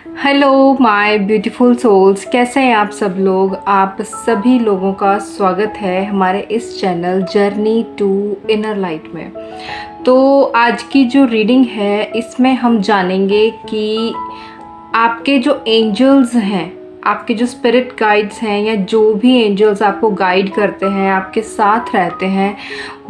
Hello my beautiful souls, कैसे हैं आप सब लोग। आप सभी लोगों का स्वागत है हमारे इस channel journey to inner light में। तो आज की जो रीडिंग है इसमें हम जानेंगे कि आपके जो एंजल्स हैं, आपके जो स्पिरिट गाइड्स हैं या जो भी एंजल्स आपको गाइड करते हैं, आपके साथ रहते हैं,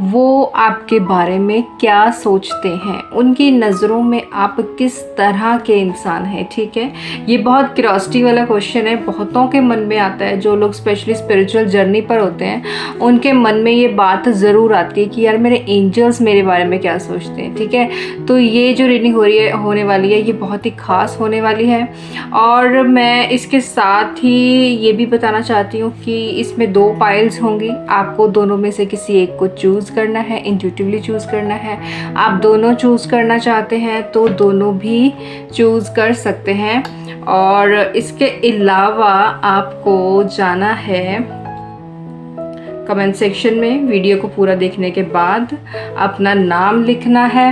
वो आपके बारे में क्या सोचते हैं, उनकी नज़रों में आप किस तरह के इंसान हैं। ठीक है, ये बहुत क्यूरियोसिटी वाला क्वेश्चन है, बहुतों के मन में आता है। जो लोग स्पेशली स्पिरिचुअल जर्नी पर होते हैं उनके मन में ये बात ज़रूर आती है कि यार मेरे एंजल्स मेरे बारे में क्या सोचते हैं। ठीक है, तो ये जो रीडिंग होने वाली है ये बहुत ही ख़ास होने वाली है। और मैं इसके साथ ही ये भी बताना चाहती हूँ कि इसमें 2 पाइल्स होंगी, आपको दोनों में से किसी एक को चूज़ करना है, इंट्यूटिवली चूज़ करना है। आप दोनों चूज़ करना चाहते हैं तो दोनों भी चूज़ कर सकते हैं। और इसके अलावा आपको जाना है कमेंट सेक्शन में, वीडियो को पूरा देखने के बाद अपना नाम लिखना है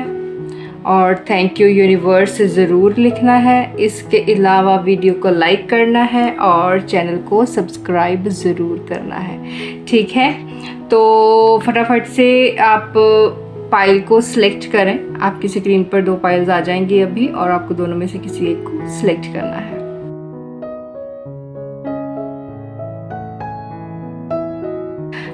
और थैंक यू यूनिवर्स ज़रूर लिखना है। इसके अलावा वीडियो को लाइक करना है और चैनल को सब्सक्राइब ज़रूर करना है। ठीक है, तो फटाफट से आप पाइल को सिलेक्ट करें। आपकी स्क्रीन पर 2 पाइल्स आ जाएंगी अभी और आपको दोनों में से किसी एक को सिलेक्ट करना है।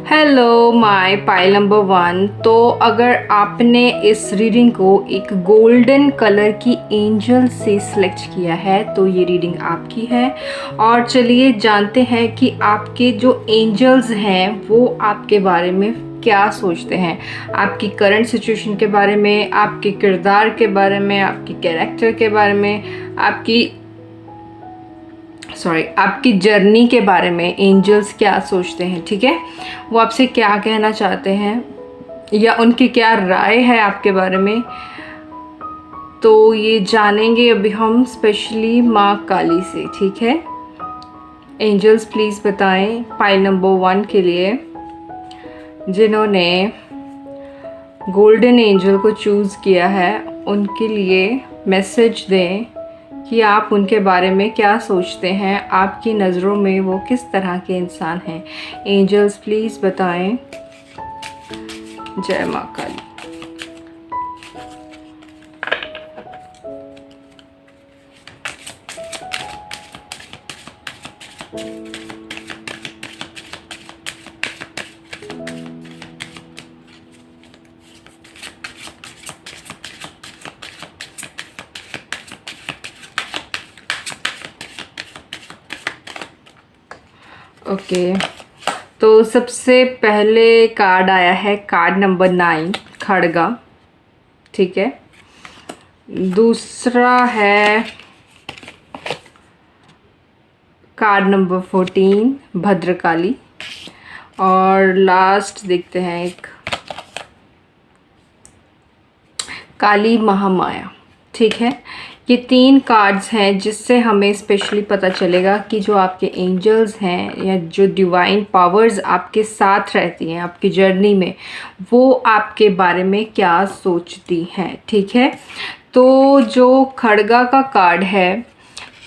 Hello my pile number 1। तो अगर आपने इस रीडिंग को एक गोल्डन कलर की एंजल से सिलेक्ट किया है तो ये रीडिंग आपकी है। और चलिए जानते हैं कि आपके जो एंजल्स हैं वो आपके बारे में क्या सोचते हैं, आपकी करंट सिचुएशन के बारे में, आपके किरदार के बारे में, आपकी कैरेक्टर के बारे में, आपकी जर्नी के बारे में एंजल्स क्या सोचते हैं। ठीक है, वो आपसे क्या कहना चाहते हैं या उनकी क्या राय है आपके बारे में, तो ये जानेंगे अभी हम स्पेशली माँ काली से। ठीक है, एंजल्स प्लीज़ बताएं पाइल नंबर 1 के लिए जिन्होंने गोल्डन एंजल को चूज़ किया है, उनके लिए मैसेज दें कि आप उनके बारे में क्या सोचते हैं, आपकी नज़रों में वो किस तरह के इंसान हैं। एंजल्स प्लीज़ बताएं। जय माँ काली। ओके, तो सबसे पहले कार्ड आया है कार्ड नंबर 9 खड़गा। ठीक है, दूसरा है कार्ड नंबर 14 भद्रकाली और लास्ट देखते हैं एक काली महामाया। ठीक है, ये 3 कार्ड्स हैं जिससे हमें स्पेशली पता चलेगा कि जो आपके एंजल्स हैं या जो डिवाइन पावर्स आपके साथ रहती हैं आपकी जर्नी में, वो आपके बारे में क्या सोचती हैं। ठीक है, तो जो खड़गा का कार्ड है,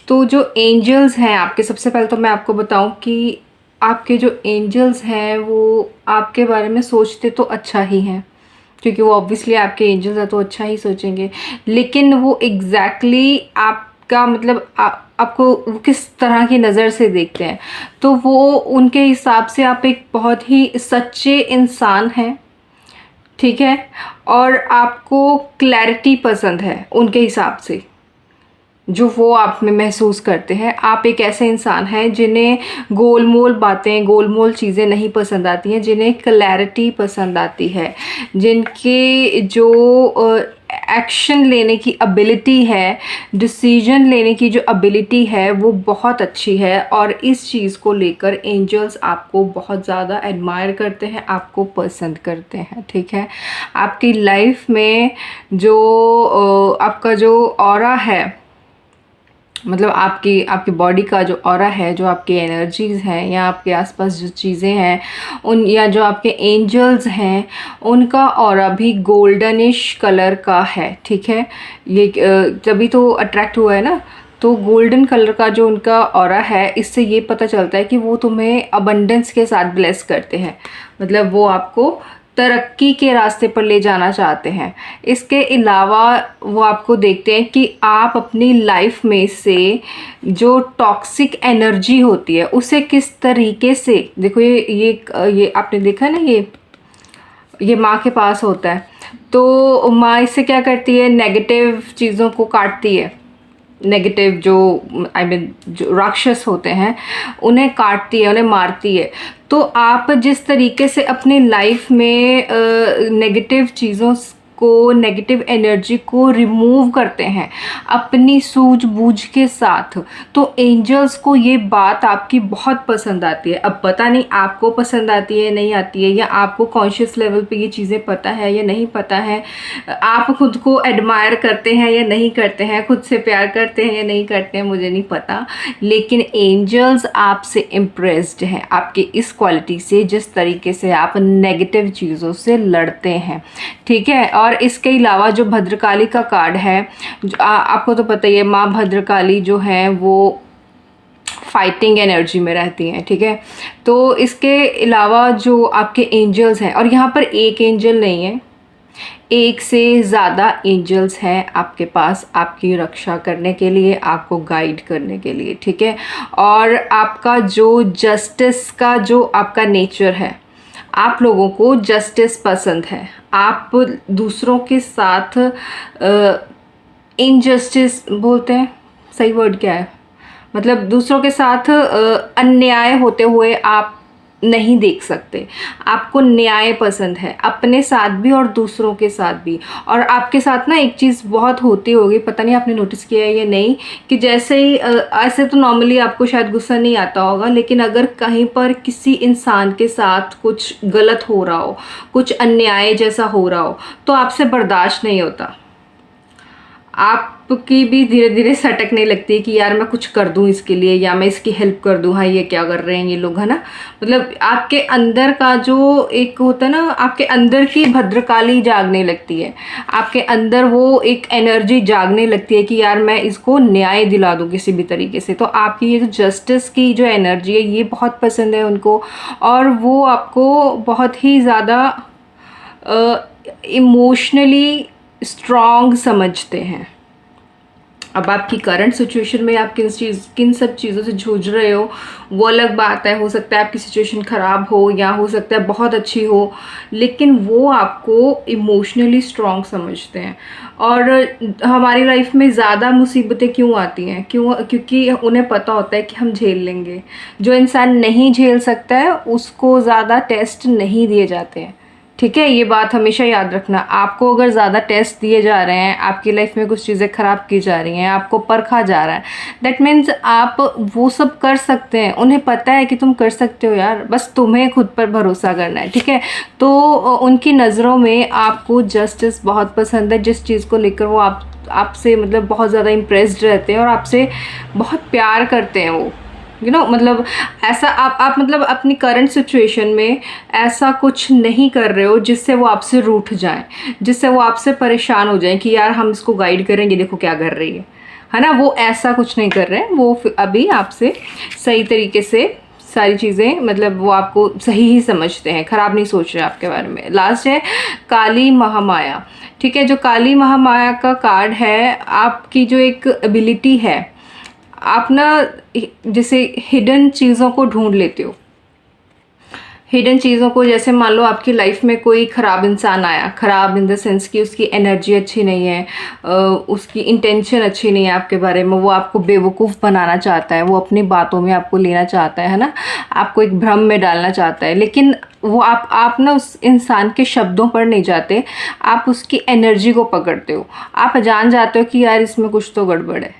तो जो एंजल्स हैं आपके, सबसे पहले तो मैं आपको बताऊं कि आपके जो एंजल्स हैं वो आपके बारे में सोचते तो अच्छा ही हैं, क्योंकि वो ऑब्वियसली आपके एंजल्स हैं तो अच्छा ही सोचेंगे। लेकिन वो एग्जैक्टली आपका मतलब आपको वो किस तरह की नज़र से देखते हैं, तो वो उनके हिसाब से आप एक बहुत ही सच्चे इंसान हैं। ठीक है, और आपको क्लैरिटी पसंद है उनके हिसाब से, जो वो आप में महसूस करते हैं। आप एक ऐसे इंसान हैं जिन्हें गोलमोल बातें, गोलमोल चीज़ें नहीं पसंद आती हैं, जिन्हें क्लैरिटी पसंद आती है, जिनके जो एक्शन लेने की एबिलिटी है, डिसीजन लेने की जो एबिलिटी है वो बहुत अच्छी है। और इस चीज़ को लेकर एंजल्स आपको बहुत ज़्यादा एडमायर करते हैं, आपको पसंद करते हैं। ठीक है, आपकी लाइफ में जो आपका जो ऑरा है, मतलब आपकी बॉडी का जो ऑरा है, जो आपकी एनर्जीज़ हैं या आपके आसपास जो चीज़ें हैं उन, या जो आपके एंजल्स हैं, उनका ऑरा भी गोल्डनिश कलर का है। ठीक है, ये तभी तो अट्रैक्ट हुआ है ना, तो गोल्डन कलर का जो उनका ऑरा है, इससे ये पता चलता है कि वो तुम्हें अबंडेंस के साथ ब्लेस करते हैं, मतलब वो आपको तरक्की के रास्ते पर ले जाना चाहते हैं। इसके अलावा वो आपको देखते हैं कि आप अपनी लाइफ में से जो टॉक्सिक एनर्जी होती है उसे किस तरीके से, देखो ये आपने देखा ना, ये माँ के पास होता है, तो माँ इससे क्या करती है, नेगेटिव चीज़ों को काटती है, नेगेटिव जो जो राक्षस होते हैं उन्हें काटती है, उन्हें मारती है। तो आप जिस तरीके से अपनी लाइफ में नेगेटिव चीज़ों को, नेगेटिव एनर्जी को रिमूव करते हैं अपनी सूझबूझ के साथ, तो एंजल्स को ये बात आपकी बहुत पसंद आती है। अब पता नहीं आपको पसंद आती है नहीं आती है, या आपको कॉन्शियस लेवल पे ये चीज़ें पता है या नहीं पता है, आप खुद को एडमायर करते हैं या नहीं करते हैं, खुद से प्यार करते हैं या नहीं करते हैं, मुझे नहीं पता, लेकिन एंजल्स आपसे इम्प्रेस्ड हैं, आपके इस क्वालिटी से, जिस तरीके से आप नेगेटिव चीज़ों से लड़ते हैं, ठीक है। और इसके अलावा जो भद्रकाली का कार्ड है, आपको तो पता ही है, माँ भद्रकाली जो है वो फाइटिंग एनर्जी में रहती हैं, ठीक है। तो इसके अलावा जो आपके एंजल्स हैं, और यहाँ पर एक एंजल नहीं है, एक से ज़्यादा एंजल्स हैं आपके पास आपकी रक्षा करने के लिए, आपको गाइड करने के लिए, ठीक है। और आपका जो जस्टिस का जो आपका नेचर है, आप लोगों को जस्टिस पसंद है, आप दूसरों के साथ इनजस्टिस बोलते हैं, सही वर्ड क्या है, मतलब दूसरों के साथ अन्याय होते हुए आप नहीं देख सकते, आपको न्याय पसंद है, अपने साथ भी और दूसरों के साथ भी। और आपके साथ ना एक चीज़ बहुत होती होगी, पता नहीं आपने नोटिस किया है या नहीं, कि जैसे ही ऐसे तो नॉर्मली आपको शायद गुस्सा नहीं आता होगा, लेकिन अगर कहीं पर किसी इंसान के साथ कुछ गलत हो रहा हो, कुछ अन्याय जैसा हो रहा हो, तो आपसे बर्दाश्त नहीं होता, आपकी भी धीरे धीरे सटकने लगती है कि यार मैं कुछ कर दूं इसके लिए, या मैं इसकी हेल्प कर दूं, हाँ ये क्या कर रहे हैं ये लोग, है ना। मतलब आपके अंदर का जो एक होता है ना, आपके अंदर की भद्रकाली जागने लगती है, आपके अंदर वो एक एनर्जी जागने लगती है कि यार मैं इसको न्याय दिला दूं किसी भी तरीके से। तो आपकी ये जो जस्टिस की जो एनर्जी है ये बहुत पसंद है उनको, और वो आपको बहुत ही ज़्यादा इमोशनली स्ट्रॉन्ग समझते हैं। अब आपकी करंट सिचुएशन में आप किन सब चीज़ों से जूझ रहे हो वो अलग बात है, हो सकता है आपकी सिचुएशन ख़राब हो या हो सकता है बहुत अच्छी हो, लेकिन वो आपको इमोशनली स्ट्रॉन्ग समझते हैं। और हमारी लाइफ में ज़्यादा मुसीबतें क्यों आती हैं, क्योंकि उन्हें पता होता है कि हम झेल लेंगे। जो इंसान नहीं झेल सकता है उसको ज़्यादा टेस्ट नहीं दिए जाते हैं, ठीक है। ये बात हमेशा याद रखना, आपको अगर ज़्यादा टेस्ट दिए जा रहे हैं, आपकी लाइफ में कुछ चीज़ें ख़राब की जा रही हैं, आपको परखा जा रहा है, दैट मीन्स आप वो सब कर सकते हैं, उन्हें पता है कि तुम कर सकते हो यार, बस तुम्हें खुद पर भरोसा करना है, ठीक है। तो उनकी नज़रों में आपको जस्टिस बहुत पसंद है, जिस चीज़ को लेकर वो आपसे मतलब बहुत ज़्यादा इम्प्रेस्ड रहते हैं और आपसे बहुत प्यार करते हैं वो, मतलब ऐसा आप मतलब अपनी करंट सिचुएशन में ऐसा कुछ नहीं कर रहे हो जिससे वो आपसे रूठ जाएं, जिससे वो आपसे परेशान हो जाएं कि यार हम इसको गाइड करेंगे, देखो क्या कर रही है ना। वो ऐसा कुछ नहीं कर रहे हैं, वो अभी आपसे सही तरीके से सारी चीज़ें, मतलब वो आपको सही ही समझते हैं, ख़राब नहीं सोच रहे आपके बारे में। लास्ट है काली महामाया, ठीक है। जो काली महामाया का कार्ड है, आपकी जो एक एबिलिटी है, आप ना जैसे हिडन चीज़ों को ढूंढ लेते हो, हिडन चीज़ों को, जैसे मान लो आपकी लाइफ में कोई ख़राब इंसान आया, ख़राब इन द सेंस कि उसकी एनर्जी अच्छी नहीं है, उसकी इंटेंशन अच्छी नहीं है आपके बारे में, वो आपको बेवकूफ़ बनाना चाहता है, वो अपनी बातों में आपको लेना चाहता है ना, आपको एक भ्रम में डालना चाहता है, लेकिन वो आप ना उस इंसान के शब्दों पर नहीं जाते, आप उसकी एनर्जी को पकड़ते हो, आप जान जाते हो कि यार इसमें कुछ तो गड़बड़ है,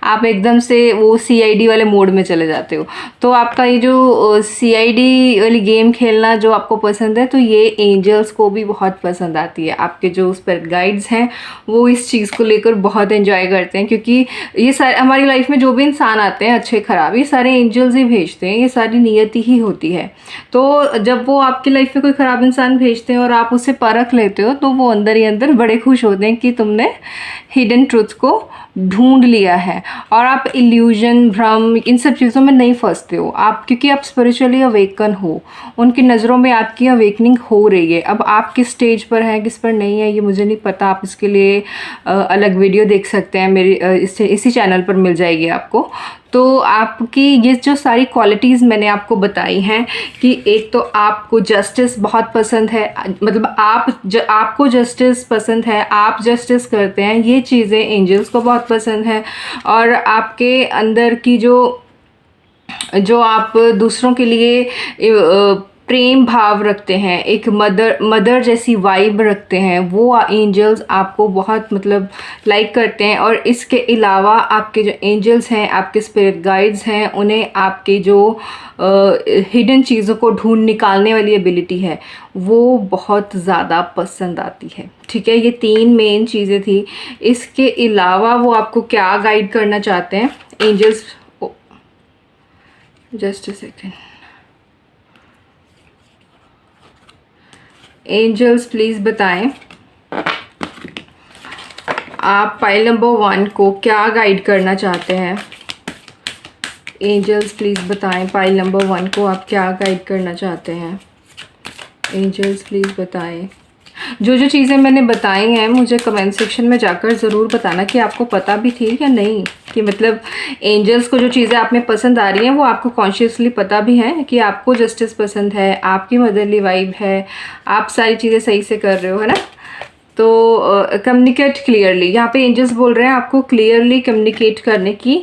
आप एकदम से वो CID वाले मोड में चले जाते हो। तो आपका ये जो CID वाली गेम खेलना जो आपको पसंद है, तो ये एंजल्स को भी बहुत पसंद आती है। आपके जो स्पिरिट गाइड्स हैं वो इस चीज़ को लेकर बहुत एंजॉय करते हैं, क्योंकि ये सारे हमारी लाइफ में जो भी इंसान आते हैं अच्छे ख़राब, ये सारे एंजल्स ही भेजते हैं, ये सारी नियति ही होती है। तो जब वो आपकी लाइफ में कोई ख़राब इंसान भेजते हैं और आप उसे परख लेते हो, तो वो अंदर ही अंदर बड़े खुश होते हैं कि तुमने हिडन ट्रुथ को ढूंढ लिया है और आप इल्यूजन, भ्रम, इन सब चीज़ों में नहीं फंसते हो आप, क्योंकि आप स्पिरिचुअली अवेकन हो। उनकी नज़रों में आपकी अवेकनिंग हो रही है। अब आप किस स्टेज पर हैं, किस पर नहीं है, ये मुझे नहीं पता। आप इसके लिए अलग वीडियो देख सकते हैं, मेरी इसी चैनल पर मिल जाएगी आपको। तो आपकी ये जो सारी क्वालिटीज़ मैंने आपको बताई हैं कि एक तो आपको जस्टिस बहुत पसंद है, मतलब आपको जस्टिस पसंद है, आप जस्टिस करते हैं, ये चीज़ें एंजल्स को बहुत पसंद है। और आपके अंदर की जो आप दूसरों के लिए प्रेम भाव रखते हैं, एक मदर जैसी वाइब रखते हैं, वो एंजल्स आपको बहुत मतलब लाइक करते हैं। और इसके अलावा आपके जो एंजल्स हैं, आपके स्पिरिट गाइड्स हैं, उन्हें आपके जो हिडन चीज़ों को ढूंढ निकालने वाली एबिलिटी है वो बहुत ज़्यादा पसंद आती है। ठीक है, ये 3 मेन चीज़ें थी। इसके अलावा वो आपको क्या गाइड करना चाहते हैं angels? Just a second. Angels please बताएं आप पाइल नंबर 1 को क्या गाइड करना चाहते हैं। एंजल्स प्लीज़ बताएं पाइल नंबर 1 को आप क्या गाइड करना चाहते हैं। एंजल्स प्लीज़ बताएं। जो जो चीज़ें मैंने बताई हैं मुझे कमेंट सेक्शन में जाकर ज़रूर बताना कि आपको पता भी थी या नहीं, कि मतलब एंजल्स को जो चीज़ें आप में पसंद आ रही हैं वो आपको कॉन्शियसली पता भी है कि आपको जस्टिस पसंद है, आपकी मदरली वाइब है, आप सारी चीज़ें सही से कर रहे हो, है ना। तो कम्युनिकेट क्लियरली, यहाँ पे एंजल्स बोल रहे हैं आपको क्लियरली कम्युनिकेट करने की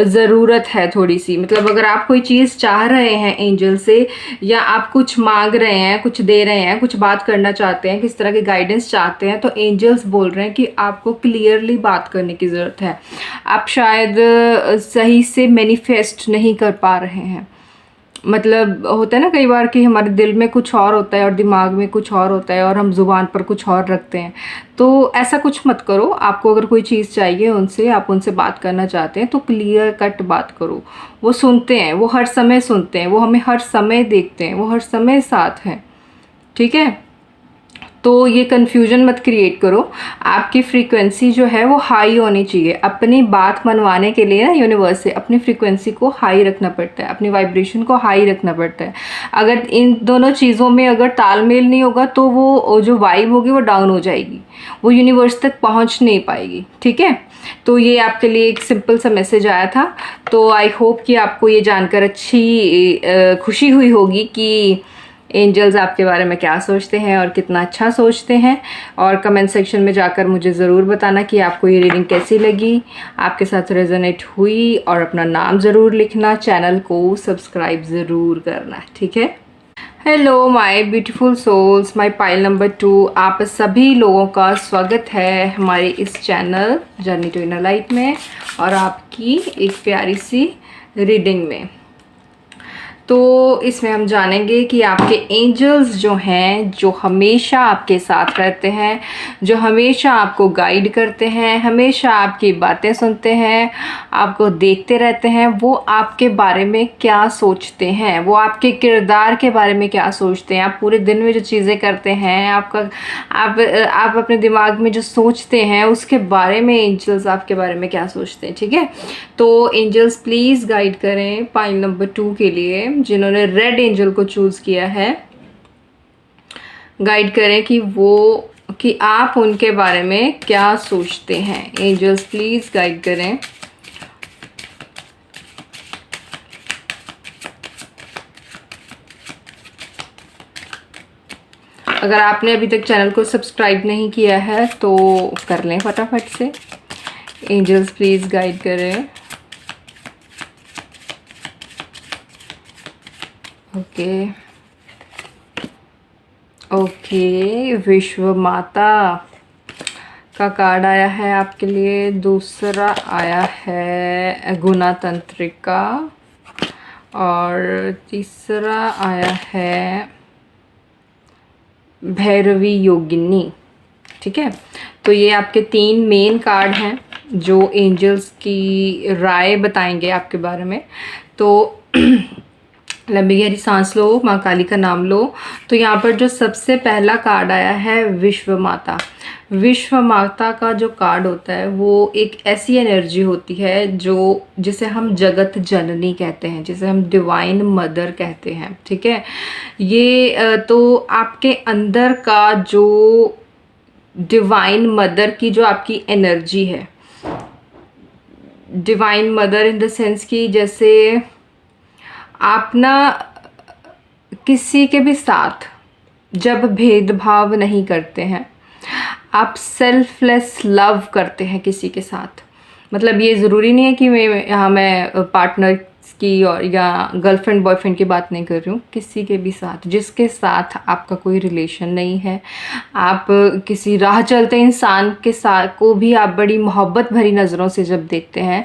ज़रूरत है थोड़ी सी। मतलब अगर आप कोई चीज़ चाह रहे हैं एंजल से, या आप कुछ मांग रहे हैं, कुछ दे रहे हैं, कुछ बात करना चाहते हैं, किस तरह के गाइडेंस चाहते हैं, तो एंजल्स बोल रहे हैं कि आपको क्लियरली बात करने की ज़रूरत है। आप शायद सही से मैनिफेस्ट नहीं कर पा रहे हैं। मतलब होता है ना कई बार कि हमारे दिल में कुछ और होता है और दिमाग में कुछ और होता है और हम ज़ुबान पर कुछ और रखते हैं। तो ऐसा कुछ मत करो। आपको अगर कोई चीज़ चाहिए उनसे, आप उनसे बात करना चाहते हैं तो क्लियर कट बात करो। वो सुनते हैं, वो हर समय सुनते हैं, वो हमें हर समय देखते हैं, वो हर समय साथ हैं। ठीक है, तो ये कन्फ्यूजन मत क्रिएट करो। आपकी फ्रीक्वेंसी जो है वो हाई होनी चाहिए। अपनी बात मनवाने के लिए ना यूनिवर्स से अपनी फ्रीक्वेंसी को हाई रखना पड़ता है, अपनी वाइब्रेशन को हाई रखना पड़ता है। अगर इन दोनों चीज़ों में अगर तालमेल नहीं होगा तो वो जो वाइब होगी वो डाउन हो जाएगी, वो यूनिवर्स तक पहुंच नहीं पाएगी। ठीक है, तो ये आपके लिए एक सिंपल सा मैसेज आया था। तो आई होप कि आपको ये जानकर अच्छी खुशी हुई होगी कि एंजल्स आपके बारे में क्या सोचते हैं और कितना अच्छा सोचते हैं। और कमेंट सेक्शन में जाकर मुझे ज़रूर बताना कि आपको ये रीडिंग कैसी लगी, आपके साथ रेजोनेट हुई, और अपना नाम ज़रूर लिखना, चैनल को सब्सक्राइब ज़रूर करना। ठीक है। Hello my beautiful souls, my pile number 2, आप सभी लोगों का स्वागत है हमारे इस channel journey to inner light में और आपकी एक प्यारी सी रीडिंग में। तो इसमें हम जानेंगे कि आपके एंजल्स जो हैं, जो हमेशा आपके साथ रहते हैं, जो हमेशा आपको गाइड करते हैं, हमेशा आपकी बातें सुनते हैं, आपको देखते रहते हैं, वो आपके बारे में क्या सोचते हैं, वो आपके किरदार के बारे में क्या सोचते हैं, आप पूरे दिन में जो चीज़ें करते हैं, आप अपने दिमाग में जो सोचते हैं उसके बारे में एंजल्स आपके बारे में क्या सोचते हैं। ठीक है, तो एंजल्स प्लीज़ गाइड करें पाइल नंबर 2 के लिए, जिन्होंने रेड एंजल को चूज़ किया है। गाइड करें कि आप उनके बारे में क्या सोचते हैं। एंजल्स प्लीज़ गाइड करें। अगर आपने अभी तक चैनल को सब्सक्राइब नहीं किया है तो कर लें फटाफट से। एंजल्स प्लीज़ गाइड करें। ओके, विश्व माता का कार्ड आया है आपके लिए। दूसरा आया है गुना तंत्रिका और तीसरा आया है भैरवी योगिनी। ठीक है, तो ये आपके 3 मेन कार्ड हैं जो एंजल्स की राय बताएंगे आपके बारे में। तो लंबी गहरी सांस लो, माँ काली का नाम लो। तो यहाँ पर जो सबसे पहला कार्ड आया है विश्व माता। विश्व माता का जो कार्ड होता है वो एक ऐसी एनर्जी होती है जो जिसे हम जगत जननी कहते हैं, जिसे हम डिवाइन मदर कहते हैं। ठीक है, ये तो आपके अंदर का जो डिवाइन मदर की जो आपकी एनर्जी है, divine mother in the sense कि जैसे आप ना किसी के भी साथ जब भेदभाव नहीं करते हैं, आप सेल्फलेस लव करते हैं किसी के साथ। मतलब ये ज़रूरी नहीं है कि मैं पार्टनर की और या गर्लफ्रेंड बॉयफ्रेंड की बात नहीं कर रही हूँ, किसी के भी साथ जिसके साथ आपका कोई रिलेशन नहीं है, आप किसी राह चलते इंसान के साथ को भी आप बड़ी मोहब्बत भरी नज़रों से जब देखते हैं,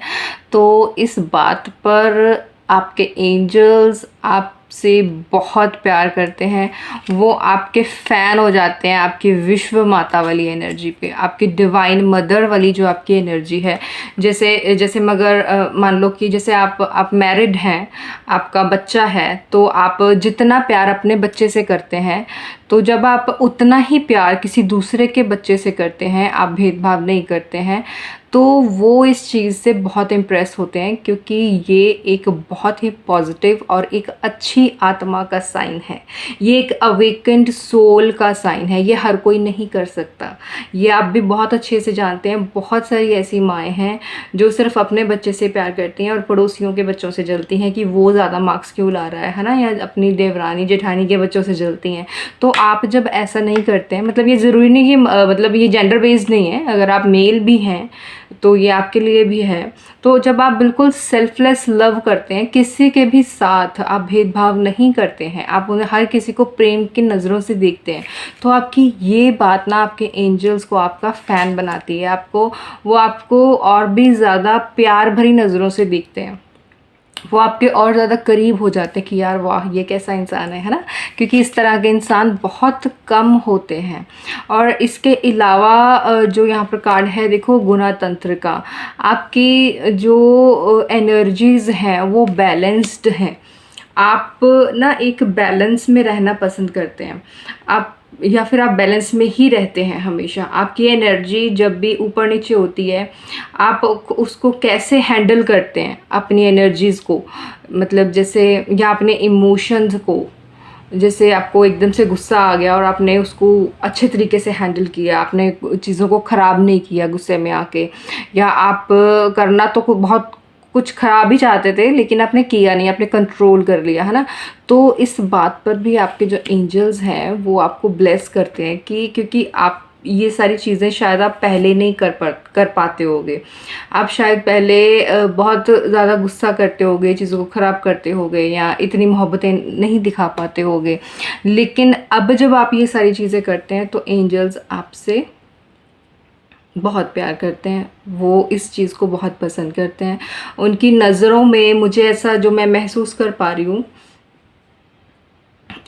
तो इस बात पर आपके एंजल्स आपसे बहुत प्यार करते हैं। वो आपके फ़ैन हो जाते हैं आपकी विश्व माता वाली एनर्जी पे, आपकी डिवाइन मदर वाली जो आपकी एनर्जी है। जैसे मगर मान लो कि जैसे आप मैरिड हैं, आपका बच्चा है, तो आप जितना प्यार अपने बच्चे से करते हैं, तो जब आप उतना ही प्यार किसी दूसरे के बच्चे से करते हैं, आप भेदभाव नहीं करते हैं, तो वो इस चीज़ से बहुत इम्प्रेस होते हैं, क्योंकि ये एक बहुत ही पॉजिटिव और एक अच्छी आत्मा का साइन है। ये एक अवेकेंड सोल का साइन है। ये हर कोई नहीं कर सकता। ये आप भी बहुत अच्छे से जानते हैं। बहुत सारी ऐसी माएँ हैं जो सिर्फ अपने बच्चे से प्यार करती हैं और पड़ोसियों के बच्चों से जलती हैं कि वो ज़्यादा मार्क्स क्यों ला रहा है ना, या अपनी देवरानी जेठानी के बच्चों से जलती हैं। तो आप जब ऐसा नहीं करते हैं, मतलब ये ज़रूरी नहीं कि मतलब ये जेंडर बेस्ड नहीं है, अगर आप मेल भी हैं तो ये आपके लिए भी है। तो जब आप बिल्कुल सेल्फलेस लव करते हैं, किसी के भी साथ आप भेदभाव नहीं करते हैं, आप उन्हें हर किसी को प्रेम की नज़रों से देखते हैं, तो आपकी ये बात ना आपके एंजल्स को आपका फ़ैन बनाती है। वो आपको और भी ज़्यादा प्यार भरी नज़रों से देखते हैं। वो आपके और ज़्यादा करीब हो जाते हैं कि यार वाह, ये कैसा इंसान है ना, क्योंकि इस तरह के इंसान बहुत कम होते हैं। और इसके अलावा जो यहाँ पर कार्ड है देखो, गुना तंत्र का, आपकी जो एनर्जीज़ हैं वो बैलेंस्ड हैं। आप ना एक बैलेंस में रहना पसंद करते हैं, आप या फिर आप बैलेंस में ही रहते हैं हमेशा। आपकी एनर्जी जब भी ऊपर नीचे होती है, आप उसको कैसे हैंडल करते हैं अपनी एनर्जीज़ को, मतलब जैसे या अपने इमोशंस को, जैसे आपको एकदम से गुस्सा आ गया और आपने उसको अच्छे तरीके से हैंडल किया, आपने चीज़ों को ख़राब नहीं किया गुस्से में आके, या आप करना तो बहुत कुछ ख़राब ही चाहते थे लेकिन आपने किया नहीं, आपने कंट्रोल कर लिया, है ना। तो इस बात पर भी आपके जो एंजल्स हैं वो आपको ब्लेस करते हैं कि क्योंकि आप ये सारी चीज़ें शायद आप पहले नहीं कर पाते होगे। आप शायद पहले बहुत ज़्यादा गुस्सा करते होगे, चीज़ों को ख़राब करते होगे, या इतनी मोहब्बतें नहीं दिखा पाते होगे। लेकिन अब जब आप ये सारी चीज़ें करते हैं तो एंजल्स आपसे बहुत प्यार करते हैं, वो इस चीज़ को बहुत पसंद करते हैं। उनकी नज़रों में मुझे ऐसा जो मैं महसूस कर पा रही हूँ,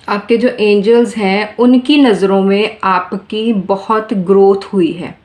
आपके जो एंजल्स हैं उनकी नज़रों में आपकी बहुत ग्रोथ हुई है।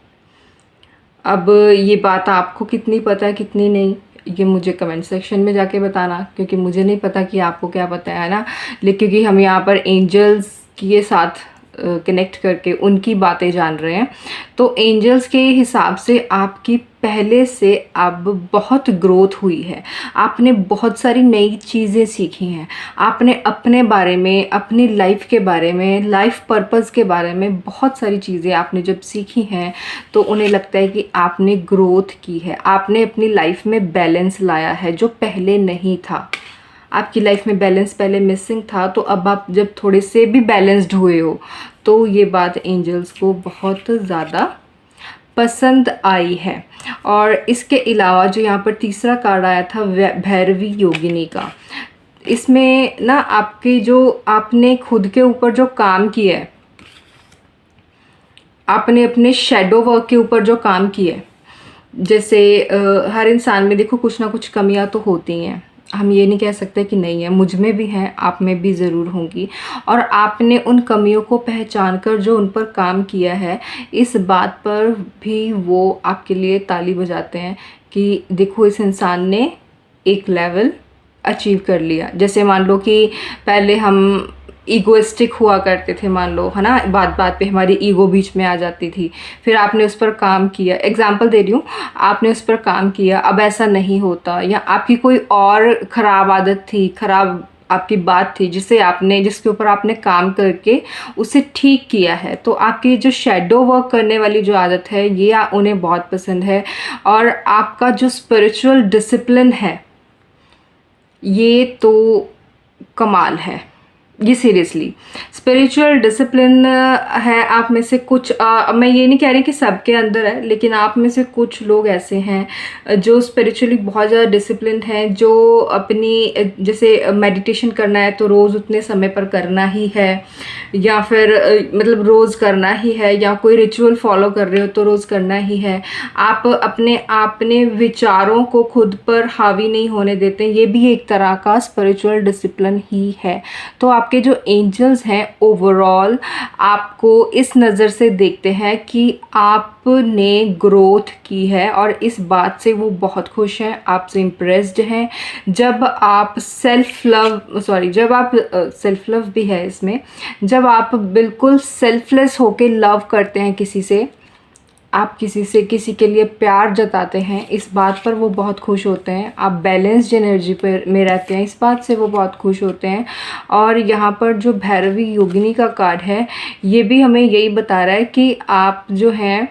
अब ये बात आपको कितनी पता है कितनी नहीं, ये मुझे कमेंट सेक्शन में जाके बताना, क्योंकि मुझे नहीं पता कि आपको क्या पता है ना। लेकिन क्योंकि हम यहाँ पर एंजल्स के साथ कनेक्ट करके उनकी बातें जान रहे हैं, तो एंजल्स के हिसाब से आपकी पहले से अब बहुत ग्रोथ हुई है। आपने बहुत सारी नई चीज़ें सीखी हैं, आपने अपने बारे में, अपनी लाइफ के बारे में, लाइफ पर्पस के बारे में बहुत सारी चीज़ें आपने जब सीखी हैं तो उन्हें लगता है कि आपने ग्रोथ की है, आपने अपनी लाइफ में बैलेंस लाया है जो पहले नहीं था। आपकी लाइफ में बैलेंस पहले मिसिंग था, तो अब आप जब थोड़े से भी बैलेंस्ड हुए हो तो ये बात एंजल्स को बहुत ज़्यादा पसंद आई है। और इसके अलावा जो यहाँ पर तीसरा कार्ड आया था भैरवी योगिनी का, इसमें ना आपकी जो आपने खुद के ऊपर जो काम किया है, आपने अपने शेडो वर्क के ऊपर जो काम किया है, जैसे हर इंसान में देखो कुछ ना कुछ कमियां तो होती हैं, हम ये नहीं कह सकते कि नहीं है, मुझ में भी हैं, आप में भी ज़रूर होंगी। और आपने उन कमियों को पहचान कर जो उन पर काम किया है, इस बात पर भी वो आपके लिए ताली बजाते हैं कि देखो इस इंसान ने एक लेवल अचीव कर लिया। जैसे मान लो कि पहले हम ईगोइस्टिक हुआ करते थे, मान लो, है ना, बात बात पे हमारी ईगो बीच में आ जाती थी, फिर आपने उस पर काम किया, एग्जाम्पल दे रही हूँ, आपने उस पर काम किया, अब ऐसा नहीं होता, या आपकी कोई और ख़राब आदत थी, ख़राब आपकी बात थी जिसके ऊपर आपने काम करके उसे ठीक किया है, तो आपकी जो शैडो वर्क करने वाली जो आदत है ये उन्हें बहुत पसंद है। और आपका जो स्पिरिचुअल डिसिप्लिन है ये तो कमाल है, ये सीरियसली स्पिरिचुअल डिसिप्लिन है आप में से कुछ। मैं ये नहीं कह रही कि सबके अंदर है, लेकिन आप में से कुछ लोग ऐसे हैं जो स्पिरिचुअली बहुत ज़्यादा डिसिप्लिन हैं, जो अपनी जैसे मेडिटेशन करना है तो रोज़ उतने समय पर करना ही है, या फिर मतलब रोज़ करना ही है, या कोई रिचुअल फॉलो कर रहे हो तो रोज़ करना ही है। आप अपने विचारों को खुद पर हावी नहीं होने देते, ये भी एक तरह का स्पिरिचुअल डिसिप्लिन ही है। तो आपके जो एंजल्स हैं ओवरऑल आपको इस नज़र से देखते हैं कि आपने ग्रोथ की है, और इस बात से वो बहुत खुश हैं, आपसे इम्प्रेस्ड हैं। जब आप सेल्फ लव भी है इसमें, जब आप बिल्कुल सेल्फलेस होके लव करते हैं किसी से, आप किसी के लिए प्यार जताते हैं, इस बात पर वो बहुत खुश होते हैं। आप बैलेंस्ड एनर्जी पर में रहते हैं, इस बात से वो बहुत खुश होते हैं। और यहाँ पर जो भैरवी योगिनी का कार्ड है ये भी हमें यही बता रहा है कि आप जो हैं,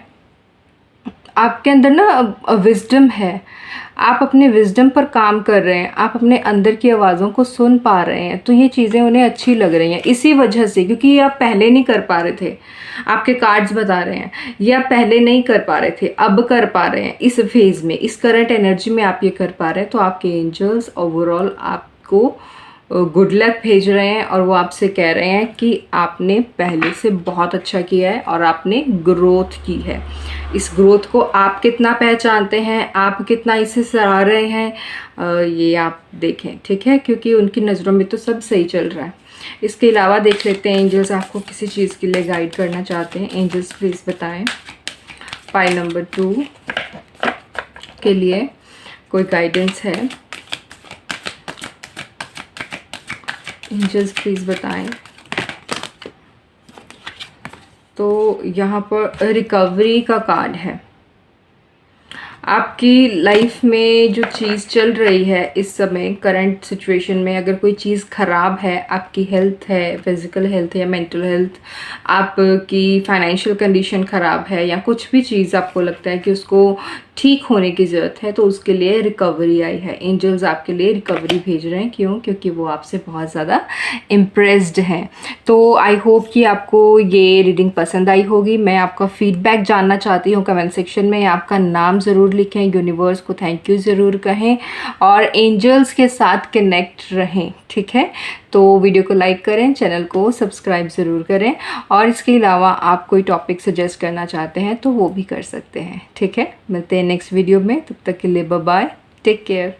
आपके अंदर ना विजडम है, आप अपने विजडम पर काम कर रहे हैं, आप अपने अंदर की आवाज़ों को सुन पा रहे हैं, तो ये चीज़ें उन्हें अच्छी लग रही हैं इसी वजह से, क्योंकि ये आप पहले नहीं कर पा रहे थे। आपके कार्ड्स बता रहे हैं ये आप पहले नहीं कर पा रहे थे, अब कर पा रहे हैं, इस फेज़ में, इस करंट एनर्जी में आप ये कर पा रहे हैं। तो आपके एंजल्स ओवरऑल आपको गुड लक भेज रहे हैं, और वो आपसे कह रहे हैं कि आपने पहले से बहुत अच्छा किया है और आपने ग्रोथ की है। इस ग्रोथ को आप कितना पहचानते हैं, आप कितना इसे सराह रहे हैं, ये आप देखें, ठीक है, क्योंकि उनकी नज़रों में तो सब सही चल रहा है। इसके अलावा देख लेते हैं एंजल्स आपको किसी चीज़ के लिए गाइड करना चाहते हैं। एंजल्स प्लीज़ बताएं पाई नंबर 2 के लिए कोई गाइडेंस है। एंजल्स प्लीज़ बताएं। तो यहाँ पर रिकवरी का कार्ड है। आपकी लाइफ में जो चीज़ चल रही है इस समय करंट सिचुएशन में, अगर कोई चीज़ ख़राब है, आपकी हेल्थ है, फिज़िकल हेल्थ है या मेंटल हेल्थ, आपकी फाइनेंशियल कंडीशन ख़राब है, या कुछ भी चीज़ आपको लगता है कि उसको ठीक होने की ज़रूरत है, तो उसके लिए रिकवरी आई है। एंजल्स आपके लिए रिकवरी भेज रहे हैं। क्यों? क्योंकि वो आपसे बहुत ज़्यादा इम्प्रेस्ड हैं। तो आई होप कि आपको ये रीडिंग पसंद आई होगी। मैं आपका फीडबैक जानना चाहती हूँ कमेंट सेक्शन में। आपका नाम ज़रूर लिखें, यूनिवर्स को थैंक यू ज़रूर कहें, और एंजल्स के साथ कनेक्ट रहें, ठीक है। तो वीडियो को लाइक करें, चैनल को सब्सक्राइब ज़रूर करें, और इसके अलावा आप कोई टॉपिक सजेस्ट करना चाहते हैं तो वो भी कर सकते हैं, ठीक है। मिलते हैं नेक्स्ट वीडियो में, तब तक के लिए बाय बाय, टेक केयर।